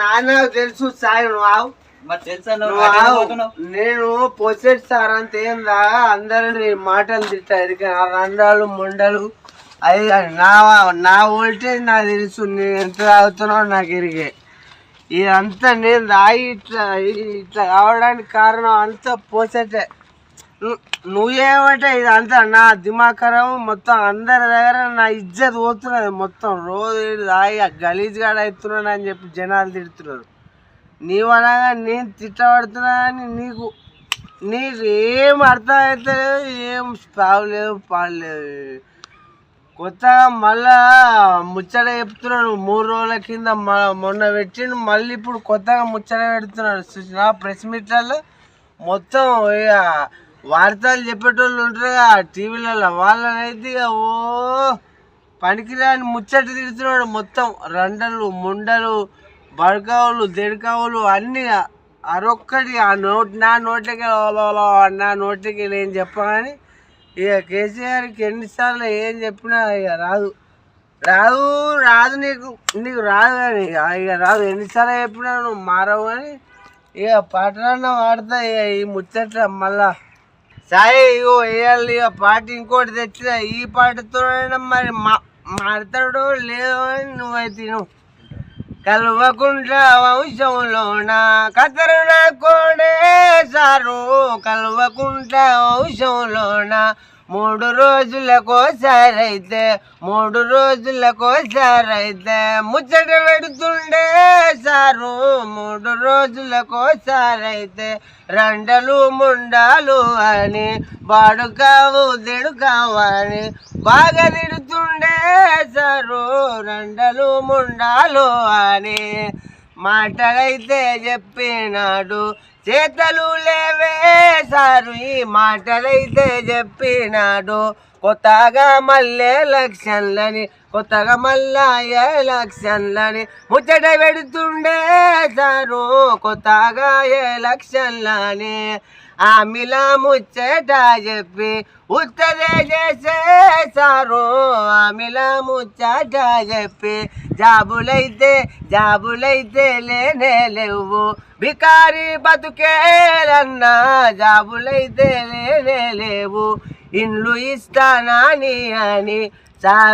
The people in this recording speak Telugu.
నాన్న తెలుసు సాయి నేను పొసెట్ సార్ అంత ఏందా అందరిని మాటలు తిట్టారు రండాలు మొండలు అది నా వోల్టేజ్ నాకు తెలుసు నేను ఎంత తాగుతున్నావు నాకు ఎరిగే ఇదంతా నేను రాయి ఇట్లా ఇట్లా కావడానికి కారణం అంతా పోసేటే నువ్వేమంటే ఇదంతా నా దిమాకరం మొత్తం అందరి దగ్గర నా ఇజ్జత్ పోతున్నది మొత్తం రోజు రాయి గలీజ్గాడ అవుతున్నాను అని చెప్పి జనాలు తిడుతున్నారు నీవనగా నేను తిట్టబడుతున్నా అని నీకు ఏం అర్థం అవుతలేదు ఏం పావులేదు పాడలేదు కొత్తగా మళ్ళా ముచ్చట చెప్తున్నాడు 3 రోజుల కింద మొన్న పెట్టిండు మళ్ళీ ఇప్పుడు కొత్తగా ముచ్చట పెడుతున్నాడు చూసిన ప్రెస్ మీట్లలో మొత్తం ఇక వార్తలు చెప్పేటోళ్ళు ఉంటారు టీవీలలో వాళ్ళనైతే ఇక ఓ పనికిరాని ముచ్చట తిడుతున్నాడు మొత్తం రండలు ముండలు బడకావులు దెడకావులు అన్నీ అరొక్కటి నా నోటికి నేను చెప్పగాని ఇక కేసీఆర్కి ఎన్నిసార్లు ఏం చెప్పినా ఇక రాదు నీకు రాదు కానీ ఇక రాదు ఎన్నిసార్లు చెప్పినా నువ్వు మారవు కానీ ఇక పాటలన్న వాడతా ఇక ఈ ముచ్చట మళ్ళా సాయి ఇగో వేయాలి ఇక పాట ఇంకోటి తెచ్చిన ఈ పాటతో మరి మాడతాడో లేదో అని నువ్వైతే నువ్వు కల్వకుంట్ల వంశంలోన కతరుణ కోడే సారు కల్వకుంట్ల వంశంలోన 3 రోజులకోసారైతే ముచ్చట పెడుతుండే సారు 3 రోజులకోసారైతే రండలు ముండాలు అని బాడుకావు దెడుకావని బాగా తిడుతుండే సారు రండలు ముండాలు అని మాటలైతే చెప్పినాడు చేతలు లేవే సారు ఈ మాటలైతే చెప్పినాడు కొత్తగా మళ్ళీ ఎలక్షన్లని ముచ్చట పెడుతుండే సారు కొత్తగా ఎలక్షన్లని ఆమెలా ముచ్చట చెప్పి ఉత్తరే చేసే సారు ఆమెలా ముచ్చట చెప్పి జాబులైతే లేనే లేవు బికారి బతుకేలన్నా జాబులైతే లేనే లేవు ఇండ్లు ఇస్తానని అని సారు